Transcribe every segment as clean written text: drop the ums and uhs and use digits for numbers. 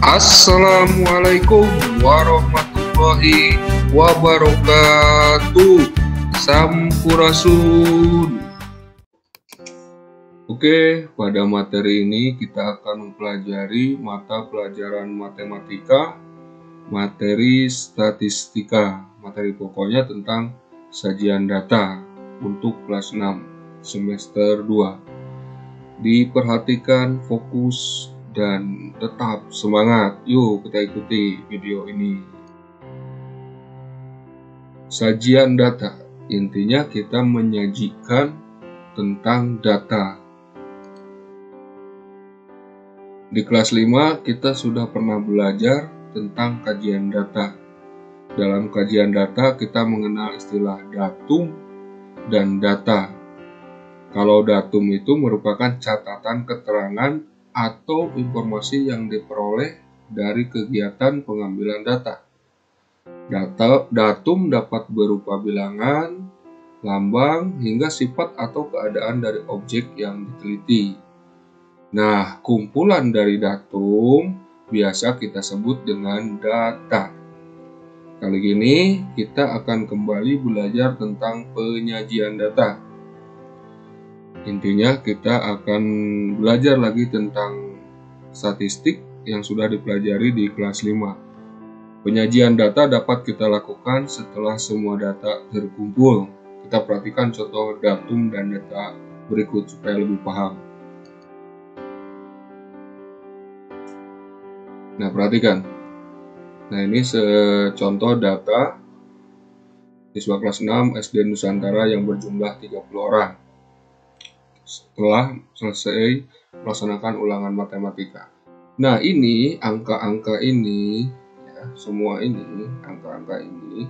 Assalamualaikum warahmatullahi wabarakatuh. Sampurasun. Oke, pada materi ini kita akan mempelajari mata pelajaran matematika, materi statistika. Materi pokoknya tentang sajian data untuk kelas 6 semester 2. Diperhatikan, fokus, dan tetap semangat. Yuk kita ikuti video ini. Sajian data, intinya kita menyajikan tentang data. Di kelas 5 kita sudah pernah belajar tentang kajian data. Dalam kajian data kita mengenal istilah datum dan data. Kalau datum itu merupakan catatan keterangan atau informasi yang diperoleh dari kegiatan pengambilan data. Datum dapat berupa bilangan, lambang, hingga sifat atau keadaan dari objek yang diteliti. Nah, kumpulan dari datum biasa kita sebut dengan data. Kali ini kita akan kembali belajar tentang penyajian data. Intinya kita akan belajar lagi tentang statistik yang sudah dipelajari di kelas 5. Penyajian data dapat kita lakukan setelah semua data terkumpul. Kita perhatikan contoh datum dan data berikut supaya lebih paham. Nah, perhatikan. Nah, ini contoh data siswa kelas 6 SD Nusantara yang berjumlah 30 orang. Setelah selesai melaksanakan ulangan matematika. Nah, ini angka-angka ini, ya, semua ini, angka-angka ini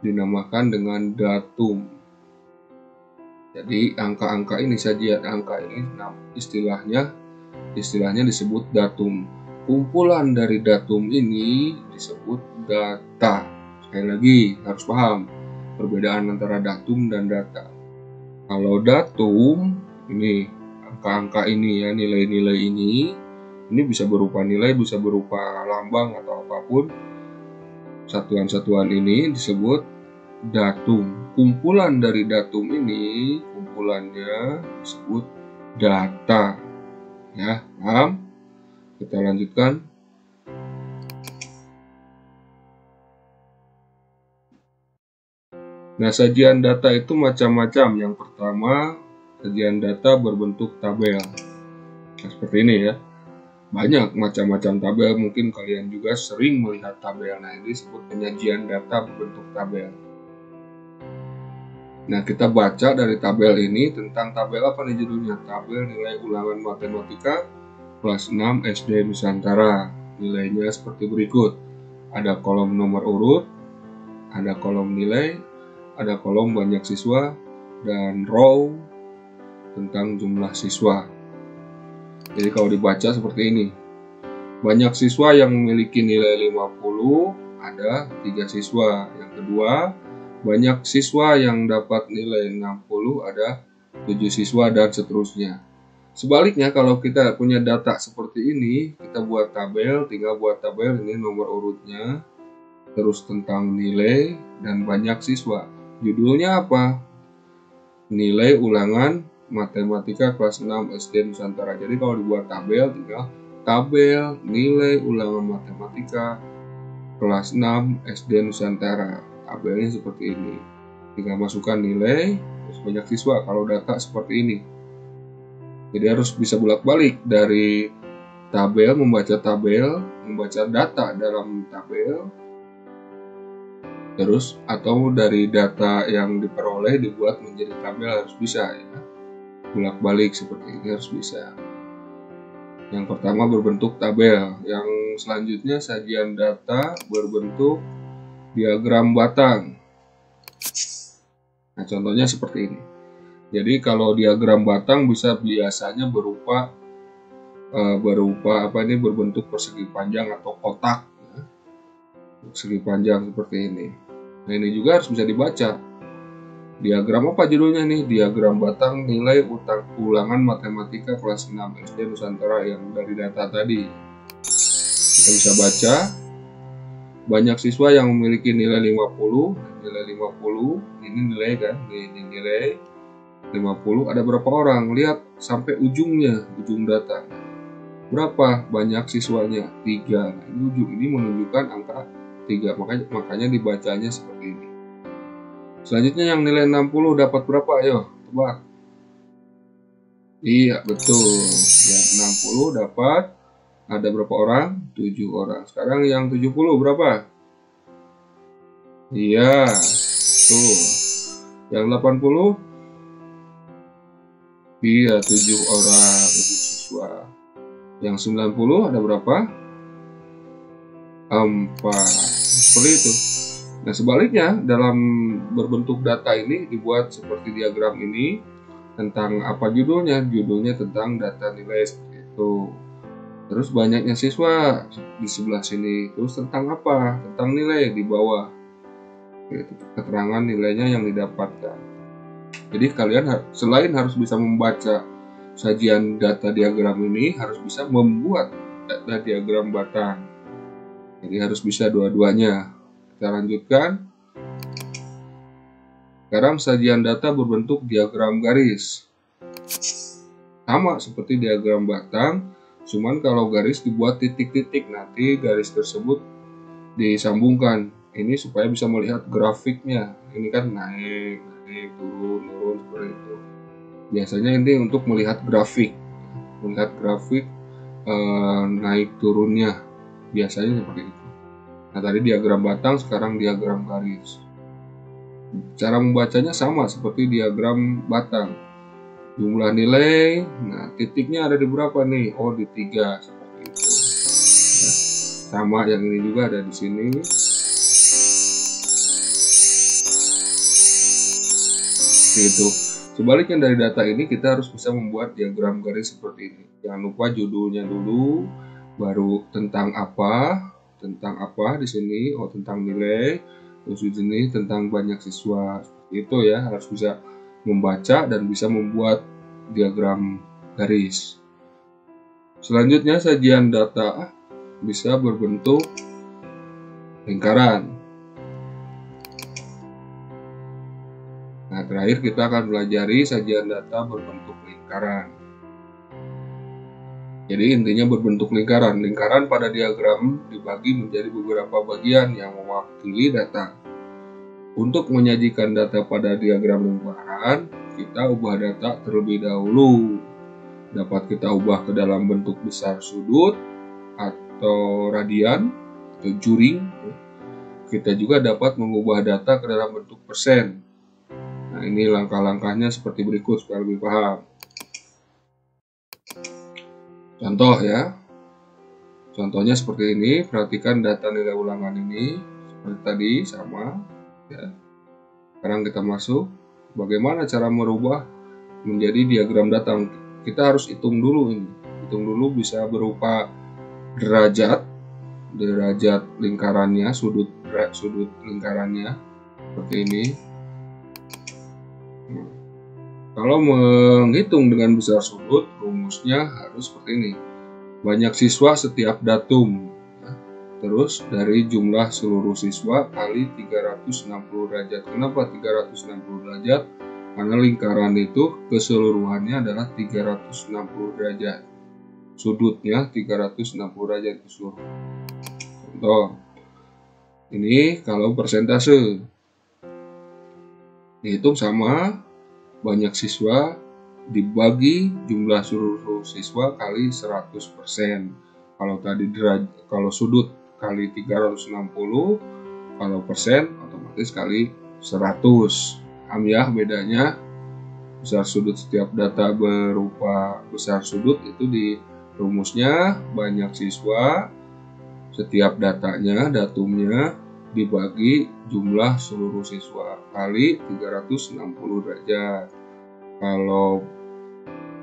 dinamakan dengan datum. Jadi, angka-angka ini, sajian angka ini, istilahnya disebut datum. Kumpulan dari datum ini disebut data. Sekali lagi, harus paham perbedaan antara datum dan data. Kalau datum, ini angka-angka ini ya, nilai-nilai ini bisa berupa nilai, bisa berupa lambang atau apapun. Satuan-satuan ini disebut datum. Kumpulan dari datum ini, kumpulannya disebut data. Ya, paham? Kita lanjutkan. Nah, sajian data itu macam-macam. Yang pertama, sajian data berbentuk tabel. Nah, seperti ini ya. Banyak macam-macam tabel, mungkin kalian juga sering melihat tabel. Nah, ini disebut penyajian data berbentuk tabel. Nah, kita baca dari tabel ini tentang tabel apa nih judulnya? Tabel nilai ulangan matematika kelas 6 SD Nusantara. Nilainya seperti berikut. Ada kolom nomor urut, ada kolom nilai, ada kolom banyak siswa, dan row tentang jumlah siswa. Jadi kalau dibaca seperti ini. Banyak siswa yang memiliki nilai 50, ada 3 siswa. Yang kedua, banyak siswa yang dapat nilai 60, ada 7 siswa, dan seterusnya. Sebaliknya kalau kita punya data seperti ini, kita buat tabel, tinggal buat tabel ini nomor urutnya, terus tentang nilai dan banyak siswa. Judulnya apa? Nilai ulangan matematika kelas 6 SD Nusantara. Jadi kalau dibuat tabel, tinggal tabel nilai ulangan matematika kelas 6 SD Nusantara. Tabelnya seperti ini. Tinggal masukkan nilai, terus banyak siswa kalau data seperti ini. Jadi harus bisa bolak-balik dari tabel, membaca data dalam tabel, terus atau dari data yang diperoleh dibuat menjadi tabel, harus bisa ya. Bolak-balik seperti ini harus bisa. Yang pertama berbentuk tabel, yang selanjutnya sajian data berbentuk diagram batang. Nah, contohnya seperti ini. Jadi kalau diagram batang biasanya berupa berbentuk persegi panjang atau kotak ya. Persegi panjang seperti ini. Nah, ini juga harus bisa dibaca. Diagram apa judulnya nih? Diagram batang nilai ulangan matematika kelas 6 SD Nusantara yang dari data tadi. Kita Kita bisa baca banyak siswa yang memiliki nilai 50. Nilai 50 ini nilai kan, ini nilai 50. Ada berapa orang? Lihat sampai ujungnya, ujung data. Berapa banyak siswanya? 3. Nah, ini ujung ini menunjukkan angka 3. Makanya dibacanya seperti ini. Selanjutnya yang nilai 60 dapat berapa? Ayo, tebak. Iya, betul. Yang 60 dapat ada berapa orang? 7 orang. Sekarang yang 70 berapa? Iya, tuh. Yang 80? Iya, 7 orang, 7 siswa. Yang 90 ada berapa? 4. Seperti itu. Nah, sebaliknya dalam berbentuk data ini dibuat seperti diagram ini. Tentang apa judulnya? Judulnya tentang data nilai seperti itu. Terus banyaknya siswa di sebelah sini. Terus tentang apa? Tentang nilai di bawah. Yaitu keterangan nilainya yang didapatkan. Jadi kalian selain harus bisa membaca sajian data diagram ini, harus bisa membuat data diagram batang. Jadi harus bisa dua-duanya. Kita lanjutkan. Sekarang sajian data berbentuk diagram garis. Sama seperti diagram batang, cuman kalau garis dibuat titik-titik, nanti garis tersebut disambungkan. Ini supaya bisa melihat grafiknya. Ini kan naik, turun seperti itu. Biasanya ini untuk melihat grafik, naik turunnya. Biasanya seperti itu. Nah, tadi diagram batang, sekarang diagram garis. Cara membacanya sama seperti diagram batang. Jumlah nilai, nah titiknya ada di berapa nih? Oh, di 3 seperti itu. Ya, sama yang ini juga ada di sini. Seperti itu. Sebaliknya dari data ini kita harus bisa membuat diagram garis seperti ini. Jangan lupa judulnya dulu, baru tentang apa di sini. Oh, tentang nilai. Terus di sini tentang banyak siswa. Itu ya, harus bisa membaca dan bisa membuat diagram garis. Selanjutnya sajian data bisa berbentuk lingkaran. Nah, terakhir kita akan pelajari sajian data berbentuk lingkaran. Jadi intinya berbentuk lingkaran. Lingkaran pada diagram dibagi menjadi beberapa bagian yang mewakili data. Untuk menyajikan data pada diagram lingkaran, kita ubah data terlebih dahulu. Dapat kita ubah ke dalam bentuk besar sudut atau radian atau juring. Kita juga dapat mengubah data ke dalam bentuk persen. Nah, ini langkah-langkahnya seperti berikut supaya lebih paham. Contoh ya. Contohnya seperti ini. Perhatikan data nilai ulangan ini seperti tadi sama ya. Sekarang kita masuk. Bagaimana cara merubah menjadi diagram data? Kita harus hitung dulu ini. Hitung dulu bisa berupa derajat lingkarannya, sudut lingkarannya seperti ini. Kalau menghitung dengan besar sudut, rumusnya harus seperti ini. Banyak siswa setiap datum. Terus dari jumlah seluruh siswa kali 360 derajat. Kenapa 360 derajat? Karena lingkaran itu keseluruhannya adalah 360 derajat. Sudutnya 360 derajat keseluruhan. Contoh. Ini kalau persentase. Dihitung sama banyak siswa dibagi jumlah seluruh siswa kali 100%. Kalau sudut kali 360, kalau persen otomatis kali 100. Paham ya bedanya? Besar sudut setiap data berupa besar sudut itu di rumusnya banyak siswa setiap datanya, datumnya dibagi jumlah seluruh siswa kali 360 derajat. Kalau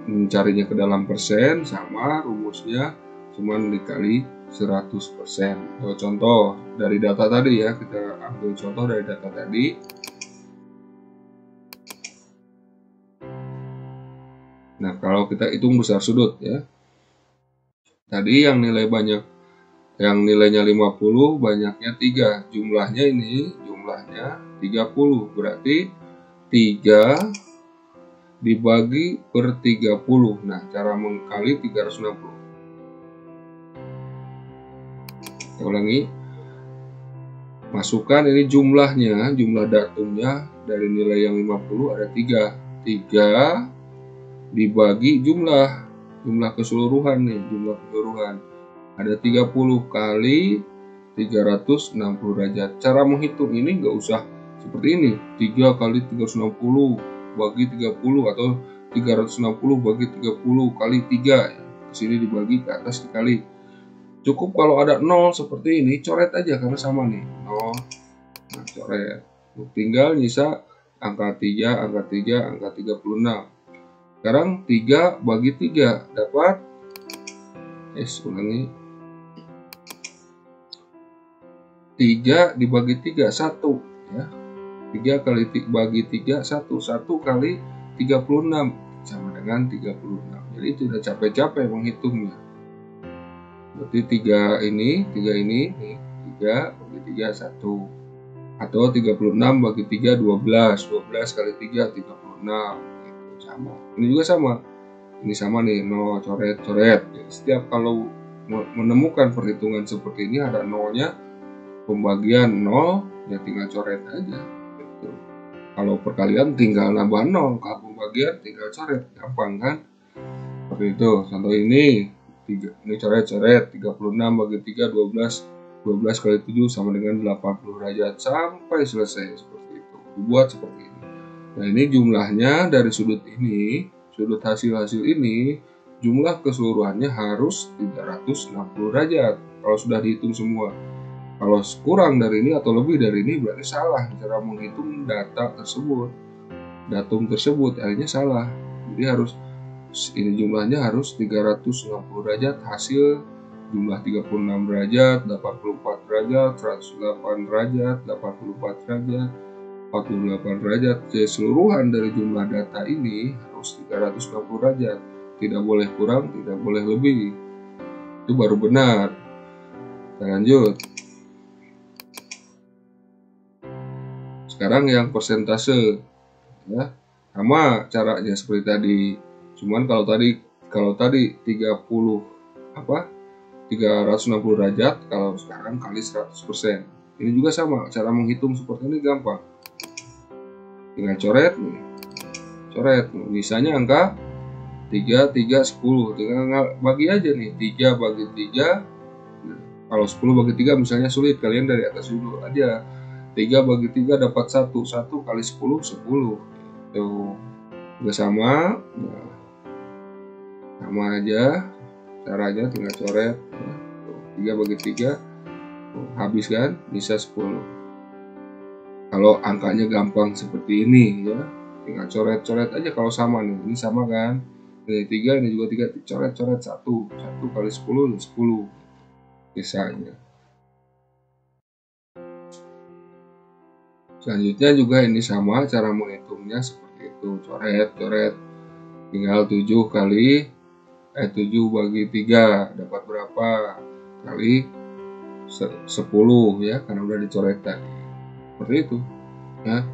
mencarinya ke dalam persen sama rumusnya cuman dikali 100%. Contoh dari data tadi ya, kita ambil contoh dari data tadi. Nah, kalau kita hitung besar sudut ya. Tadi yang nilai banyak Yang nilainya 50, banyaknya 3. Jumlahnya 30. Berarti 3 dibagi per 30. Nah, cara mengkali 360. Kita ulangi. Masukkan ini jumlahnya, jumlah datumnya dari nilai yang 50 ada 3. 3 dibagi jumlah keseluruhan nih, jumlah keseluruhan. Ada 30 kali 360 derajat. Cara menghitung ini nggak usah seperti ini. 3 kali 360 bagi 30 atau 360 bagi 30 kali 3. Kesini dibagi, ke atas dikali. Cukup kalau ada 0 seperti ini, coret aja karena sama nih. 0. Nah, coret. Tinggal nyisa angka 3, angka 3, angka 36. Sekarang 3 bagi 3 dapat ulangi. 3 dibagi 3 1 ya. 3 kali bagi 3 1 kali 36 sama dengan 36. Jadi tidak capek-capek menghitungnya. Berarti 3 ini nih, 3 bagi 3 1. Atau 36 bagi 3 12. 12 kali 3 36. Itu sama. Ini juga sama. Ini sama nih, 0 coret. Jadi setiap kalau menemukan perhitungan seperti ini ada nolnya, pembagian 0 ya tinggal coret aja gitu. Kalau perkalian tinggal nambah 0, kalau pembagian tinggal coret, gampang kan? Seperti itu. Contoh ini coret 36 bagi 3 12 kali 7 sama dengan 80 derajat sampai selesai seperti itu. Dibuat seperti ini. Nah, ini jumlahnya dari sudut ini, sudut hasil ini, jumlah keseluruhannya harus 360 derajat kalau sudah dihitung semua. Kalau kurang dari ini atau lebih dari ini berarti salah cara menghitung datum tersebut, akhirnya salah. Jadi ini jumlahnya harus 360 derajat, hasil jumlah 36 derajat, 84 derajat, 108 derajat, 84 derajat, 48 derajat. Keseluruhan dari jumlah data ini harus 360 derajat. Tidak boleh kurang, tidak boleh lebih. Itu baru benar. Kita lanjut. Sekarang yang persentase ya. Sama caranya seperti tadi. Cuman kalau tadi 360 derajat, kalau sekarang kali 100%. Ini juga sama, cara menghitung seperti ini gampang. Tinggal coret nih. Misalnya angka 3, 3, 10. Tinggal bagi aja nih. 3 bagi 3. Nah, kalau 10 bagi 3 misalnya sulit, kalian dari atas dulu aja. 3 bagi 3 dapat 1 kali 10 Tuh juga sama. Nah, sama aja caranya, tinggal coret. 3 bagi 3 habis kan, bisa 10. Kalau angkanya gampang seperti ini ya, tinggal coret aja kalau sama nih. Ini sama kan, ini 3, ini juga 3, coret 1 kali 10 sisanya. Selanjutnya juga ini sama, cara menghitungnya seperti itu. Coret. Tinggal 7 bagi 3 dapat berapa? Kali 10 ya, karena udah dicoret tadi. Seperti itu. Ya.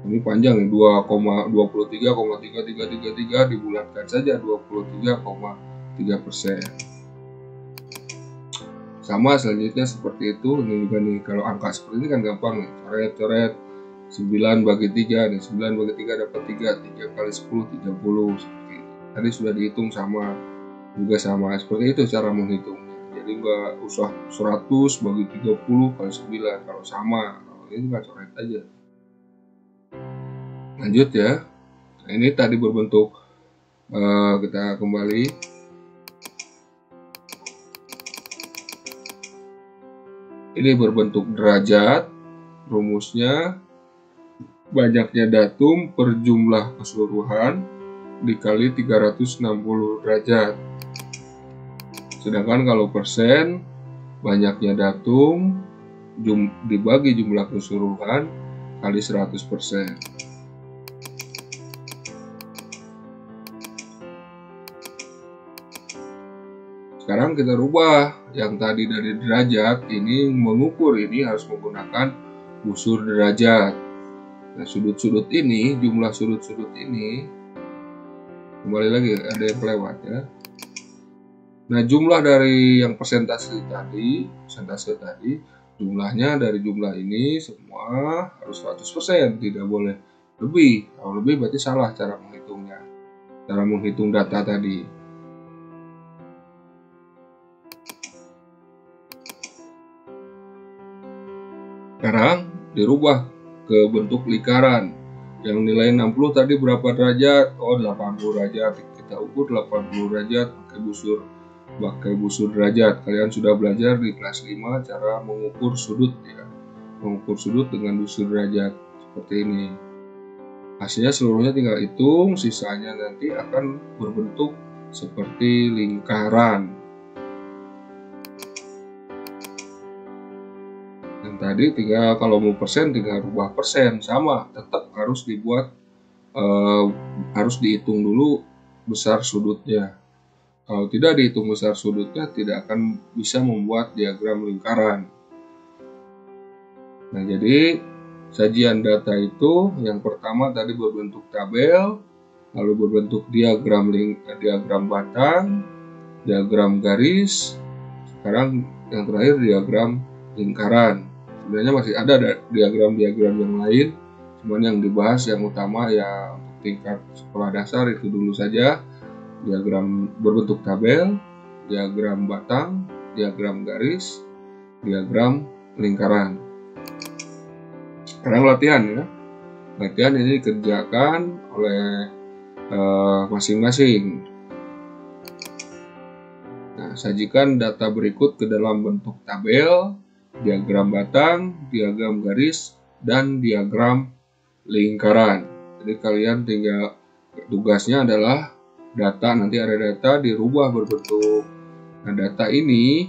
Ini panjang nih, 2,23,3333 dibulatkan saja 23,3%. Sama selanjutnya seperti itu. Ini juga nih, kalau angka seperti ini kan gampang nih. Coret 9 bagi 3 nih, 9 bagi 3 dapat 3 kali 10 30 seperti itu. Tadi sudah dihitung sama, juga sama seperti itu cara menghitungnya. Jadi nggak usah 100 bagi 30 kali 9 kalau sama. Kalau ini nggak coret aja. Lanjut ya. Nah, ini tadi berbentuk kita kembali. Ini berbentuk derajat. Rumusnya banyaknya datum per jumlah keseluruhan dikali 360 derajat. Sedangkan kalau persen, banyaknya datum dibagi jumlah keseluruhan kali 100%. Sekarang kita rubah yang tadi dari derajat, ini mengukur, ini harus menggunakan busur derajat. Nah, sudut-sudut ini, jumlah sudut-sudut ini, kembali lagi ada yang kelewat ya. Nah, jumlah dari yang persentase tadi, jumlahnya dari jumlah ini semua harus 100%, tidak boleh lebih. Kalau lebih berarti salah cara menghitungnya, cara menghitung data tadi. Sekarang dirubah ke bentuk lingkaran. Yang nilai 60 tadi berapa derajat? Oh, 80 derajat. Kita ukur 80 derajat pakai busur derajat. Kalian sudah belajar di kelas 5 cara mengukur sudut ya. Mengukur sudut dengan busur derajat seperti ini. Hasilnya seluruhnya tinggal hitung, sisanya nanti akan berbentuk seperti lingkaran. Dan tadi tinggal kalau mau persen tinggal rubah persen, sama, tetap harus dibuat harus dihitung dulu besar sudutnya. Kalau tidak dihitung besar sudutnya, tidak akan bisa membuat diagram lingkaran. Nah, jadi sajian data itu yang pertama tadi berbentuk tabel, lalu berbentuk diagram batang, diagram garis, sekarang yang terakhir diagram lingkaran. Sebenarnya masih ada diagram-diagram yang lain, cuman yang dibahas yang utama ya untuk tingkat sekolah dasar itu dulu saja. Diagram berbentuk tabel, diagram batang, diagram garis, diagram lingkaran. Sekarang latihan ya. Latihan ini dikerjakan oleh masing-masing. Nah, sajikan data berikut ke dalam bentuk tabel, diagram batang, diagram garis, dan diagram lingkaran. Jadi kalian tinggal tugasnya adalah data, nanti ada data dirubah berbentuk. Nah, data ini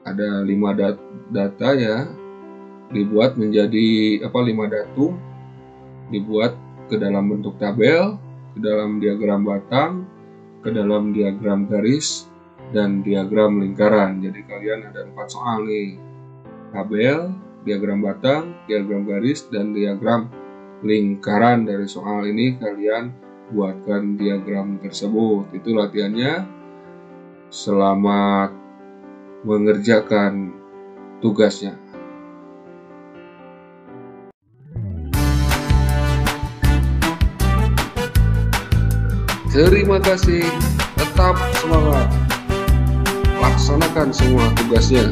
ada 5 data ya, dibuat menjadi 5 datum, dibuat ke dalam bentuk tabel, ke dalam diagram batang, ke dalam diagram garis, dan diagram lingkaran. Jadi kalian ada 4 soal nih, tabel, diagram batang, diagram garis, dan diagram lingkaran. Dari soal ini kalian buatkan diagram tersebut. Itu latihannya. Selamat mengerjakan tugasnya. Terima kasih, tetap semangat, laksanakan semua tugasnya.